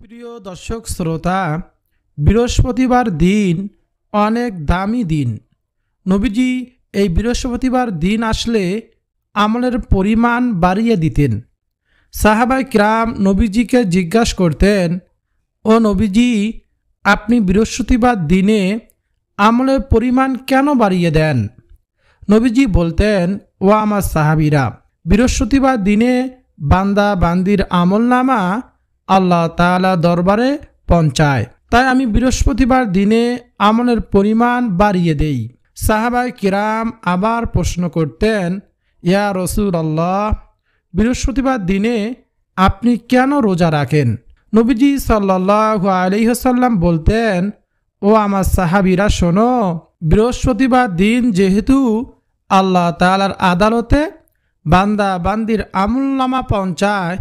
প্রিয় দর্শক শ্রোতা, বৃহস্পতিবার দিন অনেক দামি দিন। নবীজি এই বৃহস্পতিবার দিন আসলে আমলের পরিমাণ বাড়িয়ে দিতেন। সাহাবায়ে কিরাম নবীজিকে জিজ্ঞাসা করতেন, ও নবীজি, আপনি বৃহস্পতিবার দিনে আমলের পরিমাণ কেন বাড়িয়ে দেন? নবীজি বলতেন, ও আমার সাহাবীরা, বৃহস্পতিবার দিনে বান্দা বান্দির আমলনামা আল্লাহ তাআলা দরবারে পৌঁছায়, তাই আমি বৃহস্পতিবার দিনে আমলের পরিমাণ বাড়িয়ে দেই। সাহাবায়ে কিরাম আবার প্রশ্ন করতেন, ইয়া রাসূলুল্লাহ, বৃহস্পতিবার দিনে আপনি কেন রোজা রাখেন? নবীজি সাল্লাল্লাহু আলাইহি ওয়াসাল্লাম বলতেন, ও আমার সাহাবীরা শোনো, বৃহস্পতিবার দিন যেহেতু আল্লাহ তাআলার আদালতে বান্দা বান্দির আমলনামা পৌঁছায়,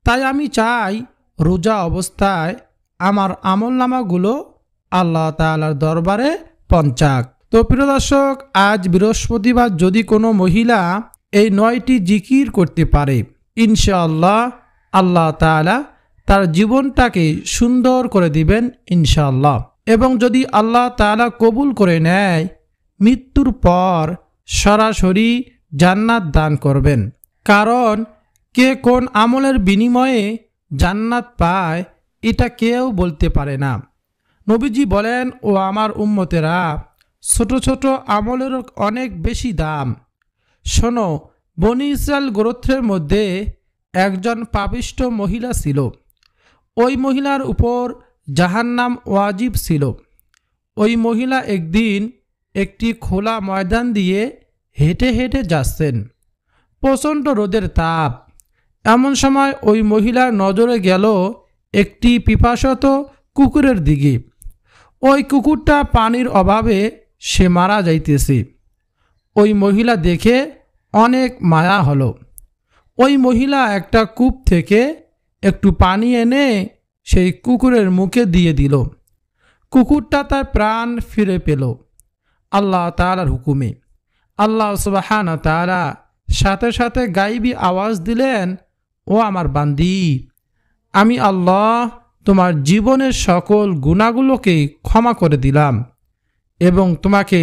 তাই আমি চাই রোজা অবস্থায় আমার আমলনামাগুলো আল্লাহ তাআলার দরবারে পৌঁছাক। তো প্রিয় দর্শক, আজ বৃহস্পতিবার যদি কোনো মহিলা এই 9টি জিকির করতে পারে, ইনশাআল্লাহ আল্লাহ তাআলা তার জীবনটাকে সুন্দর করে দিবেন ইনশাআল্লাহ। এবং যদি আল্লাহ তাআলা কবুল করে নেয়, মৃত্যুর পর সরাসরি জান্নাত দান করবেন। কারণ কে কোন আমলের বিনিময়ে জান্নাত পায় এটা কেউ বলতে পারে না। নবীজি বলেন, ও আমার উম্মতেরা, ছোট ছোট আমলের অনেক বেশি দাম। শোনো, বনি ইসরাইল গোত্রের মধ্যে একজন পাপিষ্ঠ মহিলা ছিল। ওই মহিলার উপর জাহান্নাম ওয়াজিব ছিল। ওই মহিলা একদিন একটি খোলা ময়দান দিয়ে হেঁটে হেঁটে যাচ্ছেন। প্রচণ্ড রোদের তাপ। এমন সময় ওই মহিলার নজরে গেল একটি পিপাসত কুকুরের দিকে। ওই কুকুরটা পানির অভাবে সে মারা যাইতেছে। ওই মহিলা দেখে অনেক মায়া হলো। ওই মহিলা একটা কূপ থেকে একটু পানি এনে সেই কুকুরের মুখে দিয়ে দিল। কুকুরটা তার প্রাণ ফিরে পেল আল্লাহ তাআলার হুকুমে। আল্লাহ সুবহানাহু ওয়া তাআলা সাথে সাথে গায়েবী আওয়াজ দিলেন, ও আমার বান্দি, আমি আল্লাহ তোমার জীবনের সকল গুনাহগুলোকে ক্ষমা করে দিলাম এবং তোমাকে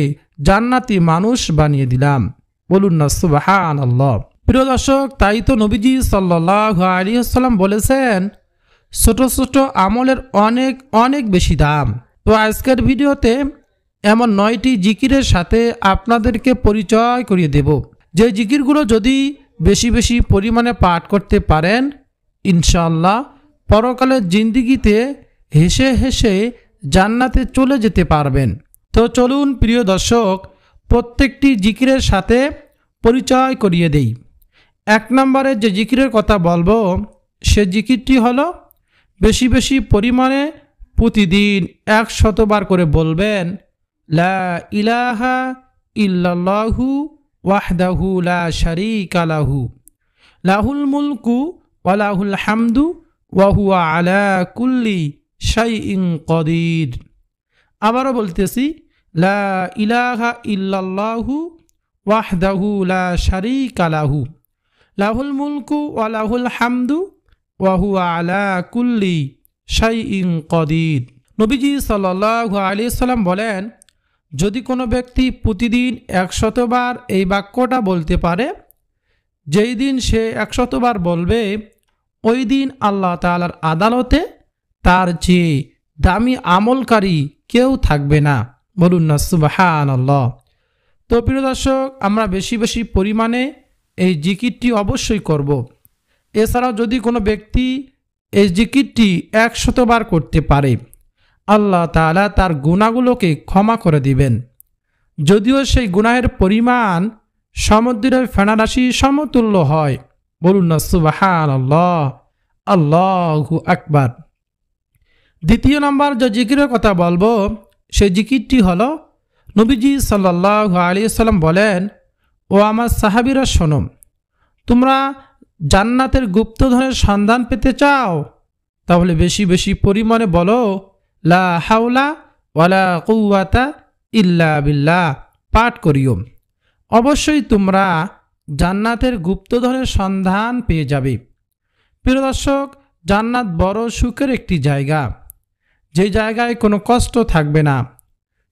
জান্নাতি মানুষ বানিয়ে দিলাম। বলুন না সুবহানাল্লাহ। প্রিয় দর্শক, তাই তো নবীজি সাল্লাল্লাহু আলাইহি ওয়াসাল্লাম বলেছেন, ছোট ছোট আমলের অনেক অনেক বেশি দাম। তো আজকের ভিডিওতে এমন 9টি জিকিরের সাথে আপনাদেরকে পরিচয় করিয়ে দেব, যে জিকিরগুলো যদি বেশি বেশি পরিমাণে পাঠ করতে পারেন, ইনশাআল্লাহ পরকালের জিন্দিগিতে হেসে হেসে জান্নাতে চলে যেতে পারবেন। তো চলুন প্রিয় দর্শক, প্রত্যেকটি জিকিরের সাথে পরিচয় করিয়ে দেই। 1 নম্বরে যে জিকিরের কথা বলবো, সে জিকিরটি হলো বেশি বেশি পরিমাণে প্রতিদিন 100 বার করে বলবেন, লা ইলাহা ইল্লাল্লাহু ওয়াহদাহু লা শারীকা লাহু লাহুল মুলকু ওয়া লাহুল হামদু ওয়া হুয়া আলা কুল্লি শাইইন কদির। আবারও বলতেছি, লা ইলাহা ইল্লাল্লাহু ওয়াহদাহু লা শারীকা লাহু লাহুল মুলকু ওয়া লাহুল হামদু ওয়া হুয়া আলা কুল্লি শাইইন কদির। নবীজি সাল্লাল্লাহু আলাইহি ওয়াসাল্লাম বলেন, যদি কোনো ব্যক্তি প্রতিদিন 100 বার এই বাক্যটা বলতে পারে, যেই দিন সে 100 বার বলবে, ওই দিন আল্লাহ তাআলার আদালতে তার চেয়ে দামি আমলকারী কেউ থাকবে না। বলুন না সুবহানাল্লাহ। তো প্রিয় দর্শক, আমরা বেশি বেশি পরিমাণে এই জিকিরটি অবশ্যই করব। এছাড়াও যদি কোনো ব্যক্তি এই জিকিরটি 100 বার করতে পারে, আল্লাহ তাআলা তার গুনাহগুলোকে ক্ষমা করে দিবেন। যদিও সেই গুনাহের পরিমাণ সমুদ্রের ফেনারাশি সমতুল্য হয়। বলুন না সুবহানাল্লাহ, আল্লাহু আকবার। দ্বিতীয় নম্বর যে জিকিরের কথা বলবো, সেই জিকিরটি হলো, নবীজি সাল্লাল্লাহু আলাইহি ওয়াসাল্লাম বলেন, ও আমার সাহাবীরা শোনো, তোমরা জান্নাতের গুপ্তধনের সন্ধান পেতে চাও, তাহলে বেশি বেশি পরিমাণে বলো, লা হাওলা ওয়ালা কুওয়াতা ইল্লা বিল্লাহ পাঠ করিও। অবশ্যই তোমরা জান্নাতের গুপ্তধনের সন্ধান পেয়ে যাবে। প্রিয় দর্শক, জান্নাত বড় সুখের একটি জায়গা, যে জায়গায় কোনো কষ্ট থাকবে না,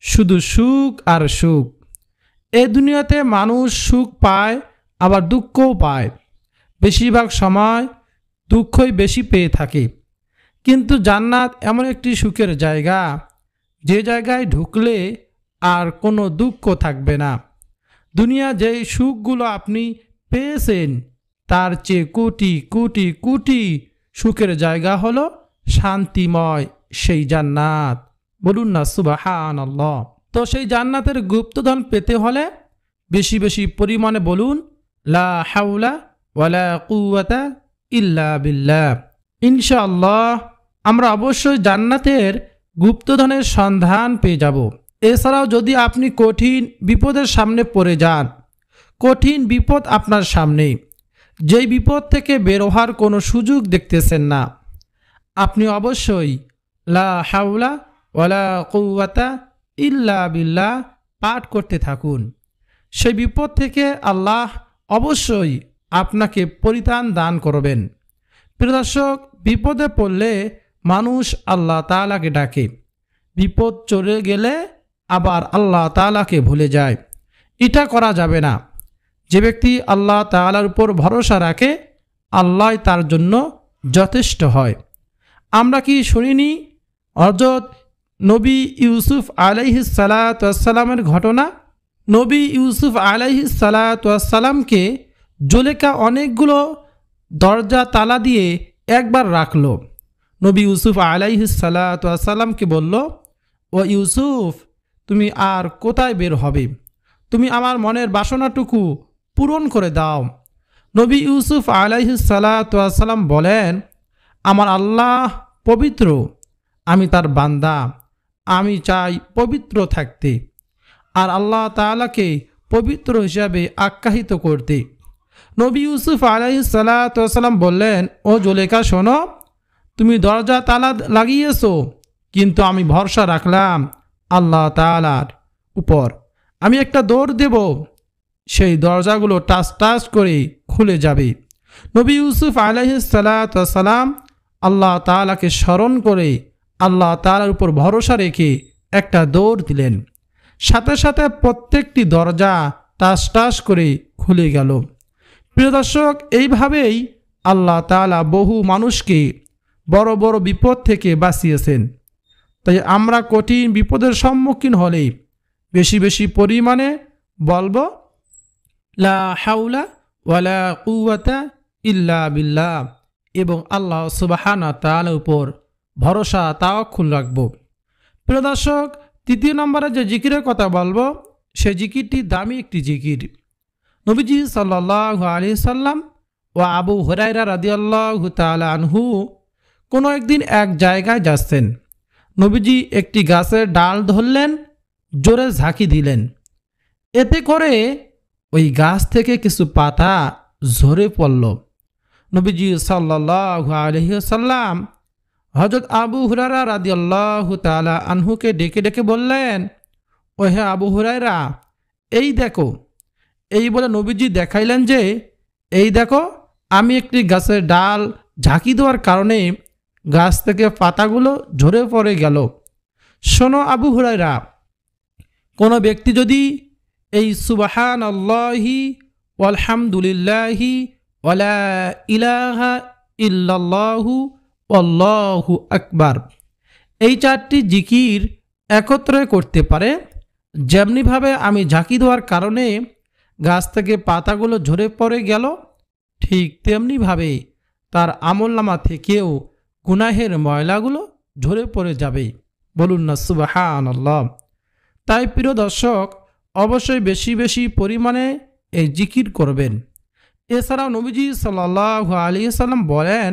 শুধু সুখ আর সুখ। এই দুনিয়াতে মানুষ সুখ পায় আবার দুঃখও পায়, বেশিরভাগ সময় দুঃখই বেশি পেয়ে থাকে। কিন্তু জান্নাত এমন একটি সুখের জায়গা, যে জায়গায় ঢুকলে আর কোনো দুঃখ থাকবে না। দুনিয়া যেই সুখগুলো আপনি পেয়েছেন তার চেয়ে কোটি কোটি কোটি সুখের জায়গা হলো শান্তিময় সেই জান্নাত। বলুন না সুবহানাল্লাহ। তো সেই জান্নাতের গুপ্তধন পেতে হলে বেশি বেশি পরিমাণে বলুন লা হাওলা ওয়ালা কুওয়াতা ইল্লা বিল্লাহ। ইনশাআল্লাহ আমরা অবশ্যই জান্নাতের গুপ্তধনের সন্ধান পেয়ে যাব। এছাড়াও যদি আপনি কঠিন বিপদের সামনে পড়ে যান, কঠিন বিপদ আপনার সামনে, যেই বিপদ থেকে বের হওয়ার কোনো সুযোগ দেখতেছেন না, আপনি অবশ্যই লা হাওলা ওয়ালা কুওয়াতা ইল্লা বিল্লাহ পাঠ করতে থাকুন। সেই বিপদ থেকে আল্লাহ অবশ্যই আপনাকে পরিত্রাণ দান করবেন। প্রিয় দর্শক, বিপদে পড়লে মানুষ আল্লাহ তাআলাকে ডাকে, বিপদ চলে গেলে আবার আল্লাহ তাআলাকে ভুলে যায়। এটা করা যাবে না। যে ব্যক্তি আল্লাহ তাআলার উপর ভরসা রাখে, আল্লাহ তার জন্য যথেষ্ট হয়। আমরা কি শুনিনি হযরত নবী ইউসুফ আলাইহিস সালাতু ওয়াস সালামের ঘটনা? নবী ইউসুফ আলাইহিস সালাতু ওয়াস সালামকে জুলেখা অনেকগুলো দরজা তালা দিয়ে একবার রাখলো। নবী ইউসুফ আলাইহিস সালাতু ওয়াস সালামকে বলল, ও ইউসুফ, তুমি আর কোথায় বের হবে? তুমি আমার মনের বাসনাটুকু পূরণ করে দাও। নবী ইউসুফ আলাইহিস সালাতু ওয়াস সালাম বলেন, আমার আল্লাহ পবিত্র, আমি তার বান্দা, আমি চাই পবিত্র থাকতে আর আল্লাহ তাআলাকে পবিত্র হিসাবে আখ্যায়িত করতে। নবী ইউসুফ আলাইহিস সালাতু ওয়াস সালাম বললেন, ও জুলেখা শোনো, তুমি দরজা তালা লাগিয়েছো, কিন্তু আমি ভরসা রাখলাম আল্লাহ তাআলার উপর। আমি একটা দৌড় দেব, সেই দরজাগুলো টাচ টাচ করে খুলে যাবে। নবী ইউসুফ আলাইহিস সালাতু ওয়াস সালাম আল্লাহ তাআলাকে স্মরণ করে আল্লাহ তাআলার উপর ভরসা রেখে একটা দৌড় দিলেন। সাথে সাথে প্রত্যেকটি দরজা টাচ টাচ করে খুলে গেল। প্রিয় দর্শক, এইভাবেই আল্লাহ তাআলা বহু মানুষকে বড় বড় বিপদ থেকে বাঁচিয়েছেন। তাই আমরা কঠিন বিপদের সম্মুখীন হলে বেশি বেশি পরিমাণে বলবো লা হাওলা ওয়ালা কুওয়াতা ইল্লা বিল্লাহ এবং আল্লাহ সুবহানাহু ওয়া তাআলার উপর ভরসা তাওয়াক্কুল রাখব। প্রিয় দর্শক, তৃতীয় নম্বরে যে জিকিরের কথা বলবো, সে জিকিরটি দামি একটি জিকির। নবীজি সাল্লাল্লাহু আলাইহি সাল্লাম ও আবু হুরায়রা রাদিয়াল্লাহু তাআলা আনহু কোনো একদিন এক জায়গায় যাচ্ছেন। নবীজি একটি গাছের ডাল ধরলেন, জোরে ঝাঁকি দিলেন। এতে করে ওই গাছ থেকে কিছু পাতা ঝরে পড়ল। নবীজি সাল্লাল্লাহু আলাইহি সাল্লাম হযরত আবু হুরায়রা রাদিয়াল্লাহু তাআলা আনহুকে ডেকে ডেকে বললেন, ও হে আবু হুরায়রা, এই দেখো। এই বলে নবীজি দেখাইলেন যে, এই দেখো, আমি একটি গাছের ডাল ঝাঁকি দেওয়ার কারণে গাছ থেকে পাতাগুলো ঝরে পড়ে গেল। শোনো আবু হুরায়রা, কোনো ব্যক্তি যদি এই সুবহানাল্লাহি ওয়ালহামদুলিল্লাহি ওয়ালা ইলাহা ইল্লাল্লাহু আল্লাহু আকবার এই চারটি জিকির একত্রে করতে পারে, যেমনিভাবে আমি ঝাঁকি দেওয়ার কারণে গাছ থেকে পাতাগুলো ঝরে পড়ে গেল, ঠিক তেমনিভাবে তার আমলনামা থেকেও গুনাহের ময়লাগুলো ঝরে পড়ে যাবে। বলুন না সুবহানাল্লাহ। তাই প্রিয় দর্শক, অবশ্যই বেশি বেশি পরিমাণে এই জিকির করবেন। এছাড়াও নবীজি সাল্লাল্লাহু আলাইহি সাল্লাম বলেন,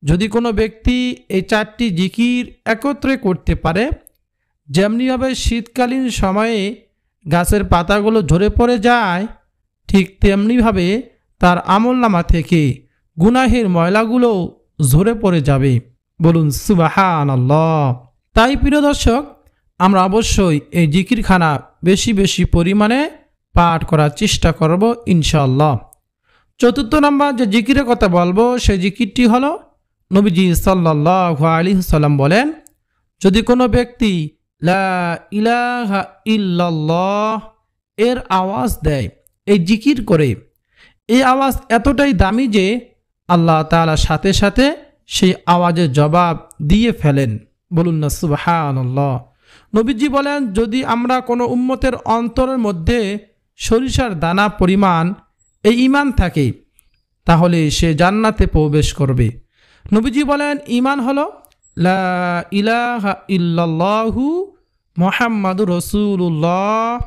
যদি কোনো ব্যক্তি এই চারটি জিকির একত্রে করতে পারে, যেমনিভাবে শীতকালীন সময়ে গাছের পাতাগুলো ঝরে পড়ে যায়, ঠিক তেমনিভাবে তার আমলনামা থেকে গুনাহের ময়লাগুলো ঝরে পড়ে যাবে। বলুন সুবহানাল্লাহ। তাই প্রিয় দর্শক, আমরা অবশ্যই এই জিকিরখানা বেশি বেশি পরিমাণে পাঠ করার চেষ্টা করব ইনশাআল্লাহ। চতুর্থ নম্বর যে জিকিরের কথা বলবো, সেই জিকিরটি হলো নবীজি সাল্লাল্লাহু আলাইহি ওয়াসাল্লাম বলেন, যদি কোনো ব্যক্তি লা ইলাহা ইল্লাল্লাহ এর আওয়াজ দেয়, এই জিকির করে, এই আওয়াজ এতটাই দামি যে আল্লাহ তাআলা সাথে সাথে সেই আওয়াজের জবাব দিয়ে ফেলেন। বলুন না সুবহানাল্লাহ। নবীজি বলেন, যদি আমরা কোনো উম্মতের অন্তরের মধ্যে সরিষার দানা পরিমাণ এই ঈমান থাকে, তাহলে সে জান্নাতে প্রবেশ করবে। নবীজি বলেন, ঈমান হলো লা ইলাহা ইল্লাল্লাহু মুহাম্মাদুর রাসূলুল্লাহ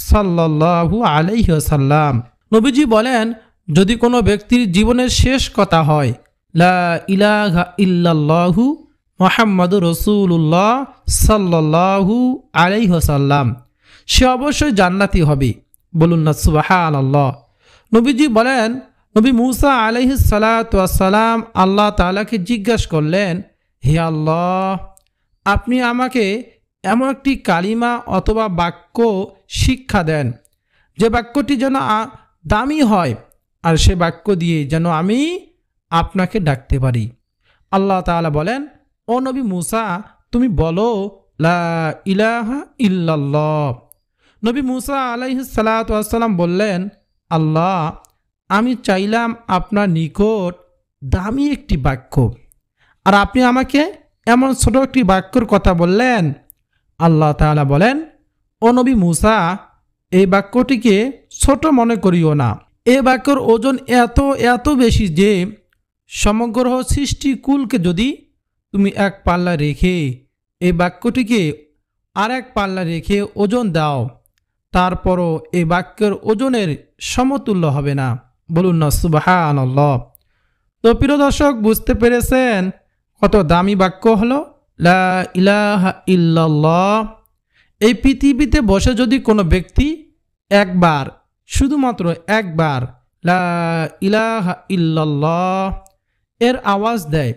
সাল্লাল্লাহু আলাইহি ওয়াসাল্লাম। নবীজি বলেন, যদি কোনো ব্যক্তির জীবনের শেষ কথা হয় লা ইলাহা ইল্লাল্লাহু মুহাম্মাদুর রাসূলুল্লাহ সাল্লাল্লাহু আলাইহি ওয়াসাল্লাম, সে অবশ্যই জান্নাতি হবে। বলুন না সুবহানাল্লাহ। নবীজি বলেন, নবী মূসা আলাইহিস সালাতু ওয়াস সালাম আল্লাহ তাআলাকে জিজ্ঞাসা করলেন, হে আল্লাহ, আপনি আমাকে এমন একটি কালিমা অথবা বাক্য শিক্ষা দেন, যে বাক্যটি যেন দামি হয়, আর সে বাক্য দিয়ে যেন আমি আপনাকে ডাকতে পারি। আল্লাহ তাআলা বলেন, ও নবী মূসা, তুমি বলো লা ইলাহা ইল্লাল্লাহ। নবী মূসা আলাইহিস সালাতু ওয়াস সালাম বললেন, আল্লাহ, আমি চাইলাম আপনার নিকট দামি একটি বাক্য, আর আপনি আমাকে এমন ছোট একটি বাক্যর কথা বললেন। আল্লাহ তাআলা বলেন, ও নবী মূসা, এই বাক্যটিকে ছোট মনে করিও না। এই বাক্যর ওজন এত এত বেশি যে সমগ্র সৃষ্টিকুলকে যদি তুমি এক পাল্লা রেখে এই বাক্যটিকে আর এক পাল্লা রেখে ওজন দাও, তারপরও এই বাক্যের ওজনের সমতুল্য হবে না। বলুন না সুবহানাল্লাহ। তো প্রিয় দর্শক, বুঝতে পেরেছেন কত দামি বাক্য হলো লা ইলাহা ইল্লাল্লাহ। এই পৃথিবীতে বসে যদি কোনো ব্যক্তি একবার, শুধুমাত্র একবার লা ইলাহা ইল্লাল্লাহ এর আওয়াজ দেয়,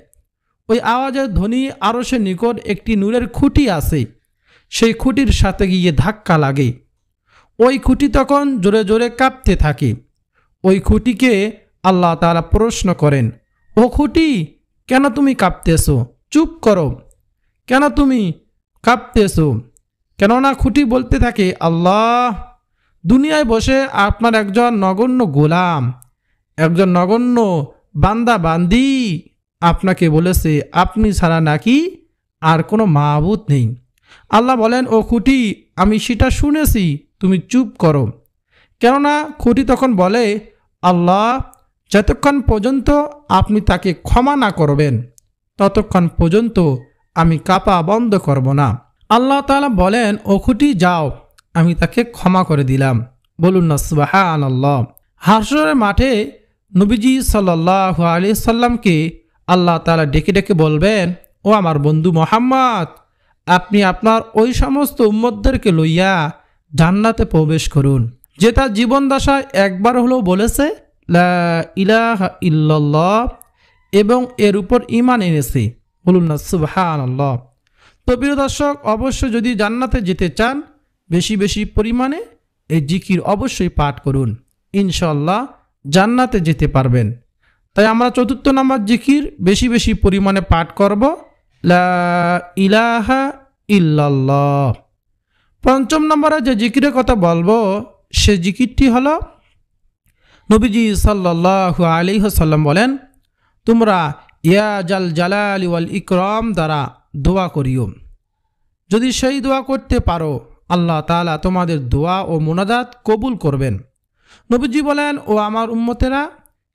ওই আওয়াজের ধ্বনি আরশের নিকট একটি নূরের খুঁটি আছে, সেই খুঁটির সাথে গিয়ে ধাক্কা লাগে। ওই খুঁটি তখন জোরে জোরে কাঁপতে থাকে। ওই খুঁটিকে আল্লাহ তাআলা প্রশ্ন করেন, ও খুঁটি, কেন তুমি কাঁপতেছো? চুপ করো, কেন তুমি কাঁপতেছো? কেননা খুঁটি বলতে থাকে, আল্লাহ, দুনিয়ায় বসে আপনার একজন নগণ্য গোলাম, একজন নগণ্য বান্দা বান্দি আপনাকে বলেছে আপনি ছাড়া নাকি আর কোনো মাবুদ নেই। আল্লাহ বলেন, ও খুঁটি, আমি সেটা শুনেছি, তুমি চুপ করো। কেননা খুঁটি তখন বলে, আল্লাহ, যতক্ষণ পর্যন্ত আপনি তাকে ক্ষমা না করবেন, ততক্ষণ পর্যন্ত আমি কাঁপা বন্ধ করব না। আল্লাহ তাআলা বলেন, ও খুঁটি, যাও, আমি তাকে ক্ষমা করে দিলাম। বলুন না সুবহানাল্লাহ। হাশরের মাঠে নবীজি সাল্লাল্লাহু আলাইহি সাল্লামকে আল্লাহ তাআলা ডেকে ডেকে বলবেন, ও আমার বন্ধু মুহাম্মদ, আপনি আপনার ওই সমস্ত উম্মতদেরকে লইয়া জান্নাতে প্রবেশ করুন, যে তার জীবন দশায় একবার হলেও বলেছে লা ইলাহা ইল্লাল্লাহ এবং এর উপর ঈমান এনেছে। বলুন না সুবহানাল্লাহ। তো প্রিয় দর্শক, অবশ্যই যদি জান্নাতে যেতে চান, বেশি বেশি পরিমাণে এই জিকির অবশ্যই পাঠ করুন, ইনশাআল্লাহ জান্নাতে যেতে পারবেন। তাই আমরা চতুর্থ নম্বর জিকির বেশি বেশি পরিমাণে পাঠ করব, লা ইলাহা ইল্লাল্লাহ। পঞ্চম নম্বরে যে জিকিরের কথা বলবো, সে জিকিরটি হলো, নবীজি সাল্লাল্লাহু আলাইহি ওয়াসাল্লাম বলেন, তোমরা ইয়া জাল জালালি ওয়াল ইকরাম দ্বারা দোয়া করিও। যদি সেই দোয়া করতে পারো, আল্লাহ তাআলা তোমাদের দোয়া ও মুনাজাত কবুল করবেন। নবীজি বলেন, ও আমার উম্মতেরা,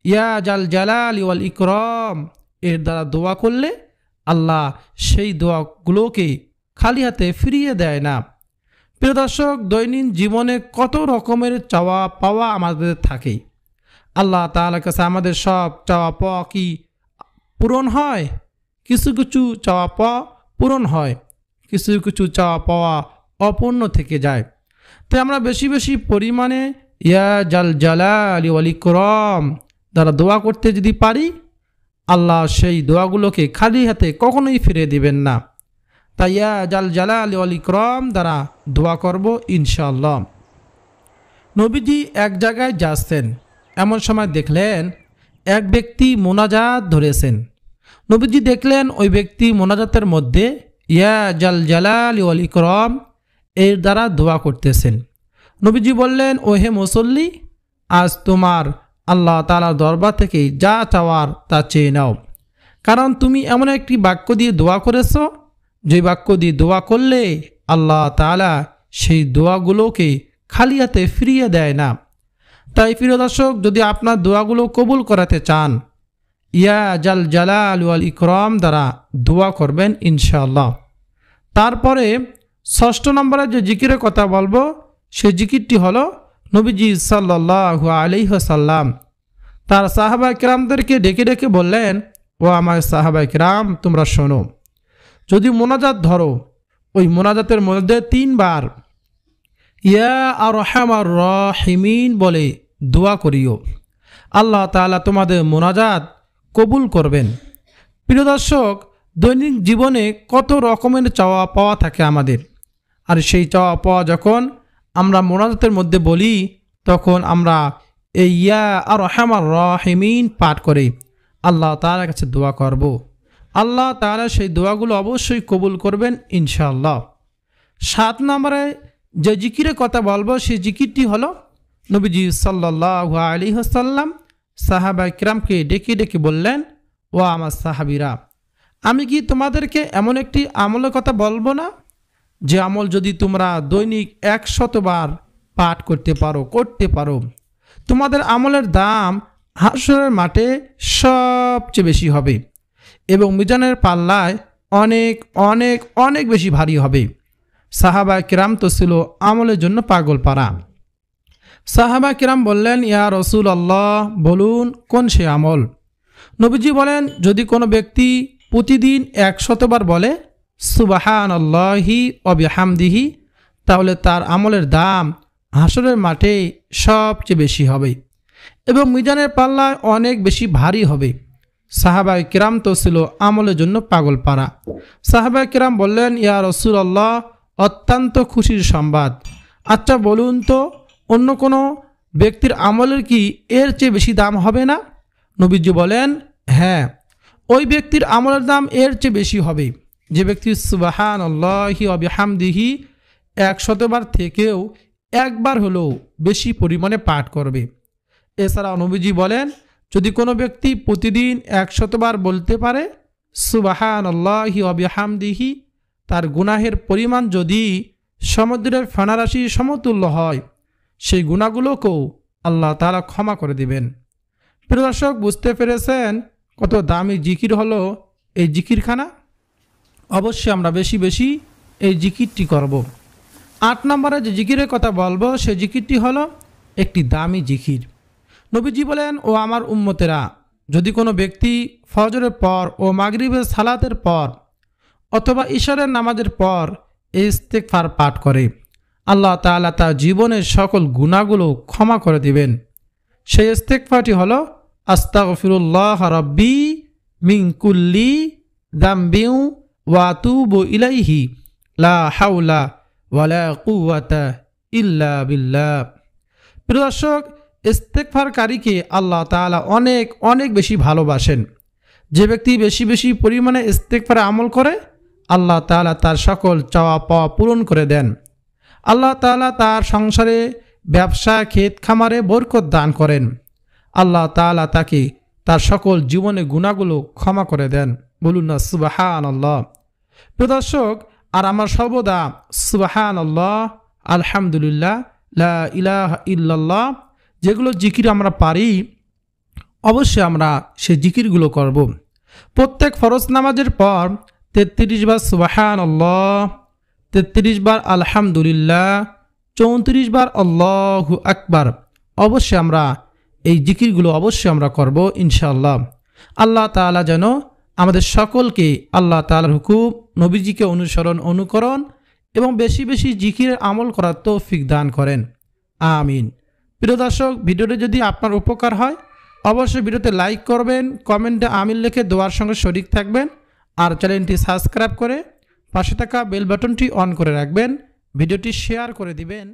ইয়া জাল জালালি ওয়াল ইকরাম এর দ্বারা দোয়া করলে আল্লাহ সেই দোয়াগুলোকে খালি হাতে ফিরিয়ে দেয় না। প্রিয় দর্শক, দৈনিক জীবনে কত রকমের চাওয়া পাওয়া আমাদের থাকে। আল্লাহ তাআলার কাছে আমাদের সব চাওয়া পাওয়া কি পূরণ হয়? কিছু কিছু চাওয়া পাওয়া পূরণ হয়, কিছু কিছু চাওয়া পাওয়া অপূর্ণ থেকে যায়। তাই আমরা বেশি বেশি পরিমাণে ইয়া জাল জালালি ওয়াল ইকরাম দ্বারা দোয়া করতে যদি পারি, আল্লাহ সেই দোয়াগুলোকে খালি হাতে কখনোই ফিরে দিবেন না। তাই ইয়া জাল জালালি ওয়াল ইকরাম দ্বারা দোয়া করব ইনশাআল্লাহ। নবীজি এক জায়গায় যাচ্ছেন, এমন সময় দেখলেন এক ব্যক্তি মোনাজাত ধরেছেন। নবীজি দেখলেন ওই ব্যক্তি মোনাজাতের মধ্যে ইয়া জাল জালালি ওয়াল ইকরাম এর দ্বারা দোয়া করতেছেন। নবীজি বললেন, ও হে মুসল্লি, আজ তোমার আল্লাহ তাআলার দরবার থেকে যা চাওয়ার তা চেয়ে নাও, কারণ তুমি এমন একটি বাক্য দিয়ে দোয়া করেছ যে বাক্য দিয়ে দোয়া করলে আল্লাহ তাআলা সেই দোয়াগুলোকে খালি হাতে ফিরিয়ে দেয় না। তাই প্রিয় দর্শক, যদি আপনার দোয়াগুলো কবুল করাতে চান, ইয়া জাল জালাল ওয়াল ইকরাম দ্বারা দোয়া করবেন ইনশাআল্লাহ। তারপরে ৬ষ্ঠ নম্বরে যে জিকিরের কথা বলবো সেই জিকিরটি হলো নবীজি সাল্লাল্লাহু আলাইহি ওয়াসাল্লাম তার সাহাবায়ে কেরামদেরকে ডেকে ডেকে বললেন, ও আমার সাহাবায়ে কেরাম, তোমরা শোনো, যদি মোনাজাত ধরো, ওই মোনাজাতের মধ্যে ৩ বার ইয়া আরহামার রাহিমিন বলে দোয়া করিও, আল্লাহ তাআলা তোমাদের মোনাজাত কবুল করবেন। প্রিয় দর্শক, দৈনিক জীবনে কত রকমের চাওয়া পাওয়া থাকে আমাদের, আর সেই চাওয়া পাওয়া যখন আমরা মোনাজাতের মধ্যে বলি, তখন আমরা এই ইয়া আরহামার রাহিমিন পাঠ করে আল্লাহ তাআলার কাছে দোয়া করব। আল্লাহ তাআলা সেই দোয়াগুলো অবশ্যই কবুল করবেন ইনশাআল্লাহ। ৭ নম্বরে যে জিকিরের কথা বলবো সেই জিকিরটি হলো নবীজি সাল্লাল্লাহু আলাইহি ওয়াসাল্লাম সাহাবায়ে কেরামকে ডেকে ডেকে বললেন, ও আমার সাহাবীরা, আমি কি তোমাদেরকে এমন একটি আমলের কথা বলবো না, যে আমল যদি তোমরা দৈনিক ১০০ বার পাঠ করতে পারো, তোমাদের আমলের দাম হাশরের মাঠে সবচেয়ে বেশি হবে এবং মিজানের পাল্লায় অনেক অনেক অনেক বেশি ভারী হবে। সাহাবায়ে কেরাম তো ছিল আমলের জন্য পাগল পারা। সাহাবায়ে কেরাম বললেন, ইয়া রাসূলুল্লাহ, বলুন কোন সে আমল? নবীজি বলেন, যদি কোনো ব্যক্তি প্রতিদিন ১০০ বার বলে সুবহানাল্লাহি ওয়া বিহামদিহি, তাহলে তার আমলের দাম হাশরের মাঠে সবচেয়ে বেশি হবে এবং মিজানের পাল্লায় অনেক বেশি ভারী হবে। সাহাবায়ে কেরাম তো ছিল আমলের জন্য পাগল পারা। সাহাবায়ে কেরাম বললেন, ইয়া রাসূলুল্লাহ, অত্যন্ত খুশির সংবাদ। আচ্ছা বলুন তো, অন্য কোনো ব্যক্তির আমলের কি এর চেয়ে বেশি দাম হবে না? নবীজি বলেন, হ্যাঁ, ওই ব্যক্তির আমলের দাম এর চেয়ে বেশি হবে যে ব্যক্তি সুবহানাল্লাহি ওয়া বিহামদিহি ১০০ বার থেকেও একবার হলেও বেশি পরিমাণে পাঠ করবে। এছাড়াও নবীজি বলেন, যদি কোনো ব্যক্তি প্রতিদিন ১০০ বার বলতে পারে সুবহানাল্লাহি ওয়া বিহামদিহি, তার গুনাহের পরিমাণ যদি সমুদ্রের ফেনারাশি সমতুল্য হয়, সেই গুনাহগুলোকেও আল্লাহ তাআলা ক্ষমা করে দিবেন। প্রিয় দর্শক, বুঝতে পেরেছেন কত দামি জিকির হলো এই জিকিরখানা? অবশ্যই আমরা বেশি বেশি এই জিকিরটি করব। ৮ নম্বরে যে জিকিরের কথা বলবো সেই জিকিরটি হলো একটি দামি জিকির। নবীজি বলেন, ও আমার উম্মতেরা, যদি কোনো ব্যক্তি ফজরের পর ও মাগরিবের সালাতের পর অথবা ইশারের নামাজের পর এই ইস্তেগফার পাঠ করে, আল্লাহ তাআলা তার জীবনের সকল গুনাহগুলো ক্ষমা করে দিবেন। সেই ইস্তেগফারটি হলো আস্তাগফিরুল্লাহ রাব্বি মিন কুল্লি যামবিন ওয়া আতুবু ইলাইহি লা হাওলা ওয়ালা কুওয়াতা ইল্লা বিল্লাহ। প্রিয় দর্শক, ইস্তেগফারকারীকে আল্লাহ তাআলা অনেক অনেক বেশি ভালোবাসেন। যে ব্যক্তি বেশি বেশি পরিমাণে ইস্তেগফারে আমল করে, আল্লাহ তাআলা তার সকল চাওয়া পাওয়া পূরণ করে দেন। আল্লাহ তাআলা তার সংসারে, ব্যবসা, ক্ষেত খামারে বরকত দান করেন। আল্লাহ তাআলা তাকে তার সকল জীবনে গুনাহগুলো ক্ষমা করে দেন। বলুন না সুবহানাল্লাহ। প্রিয় দর্শক, আর আমার সর্বদা সুবহানাল্লাহ, আলহামদুলিল্লাহ, লা ইলাহা ইল্লাল্লাহ যেগুলো জিকির আমরা পারি, অবশ্যই আমরা সেই জিকিরগুলো করব। প্রত্যেক ফরজ নামাজের পর 33 বার সুবহানাল্লাহ, 33 বার আলহামদুলিল্লাহ, 34 বার আল্লাহু আকবার, অবশ্যই আমরা এই জিকিরগুলো অবশ্যই আমরা করব ইনশাআল্লাহ। আল্লাহ তাআলা যেন আমাদের সকলকে আল্লাহ তাআলার হুকুম, নবীজিকে অনুকরণ এবং বেশি বেশি জিকিরের আমল করার তৌফিক দান করেন, আমিন। প্রিয় দর্শক, ভিডিওটি যদি আপনার উপকার হয়, অবশ্যই ভিডিওতে লাইক করবেন, কমেন্টে আমিন লিখে দোয়ার সঙ্গে শরীক থাকবেন, আর চ্যানেলটি সাবস্ক্রাইব করে পাশে থাকা বেল বাটনটি অন করে রাখবেন, ভিডিওটি শেয়ার করে দিবেন।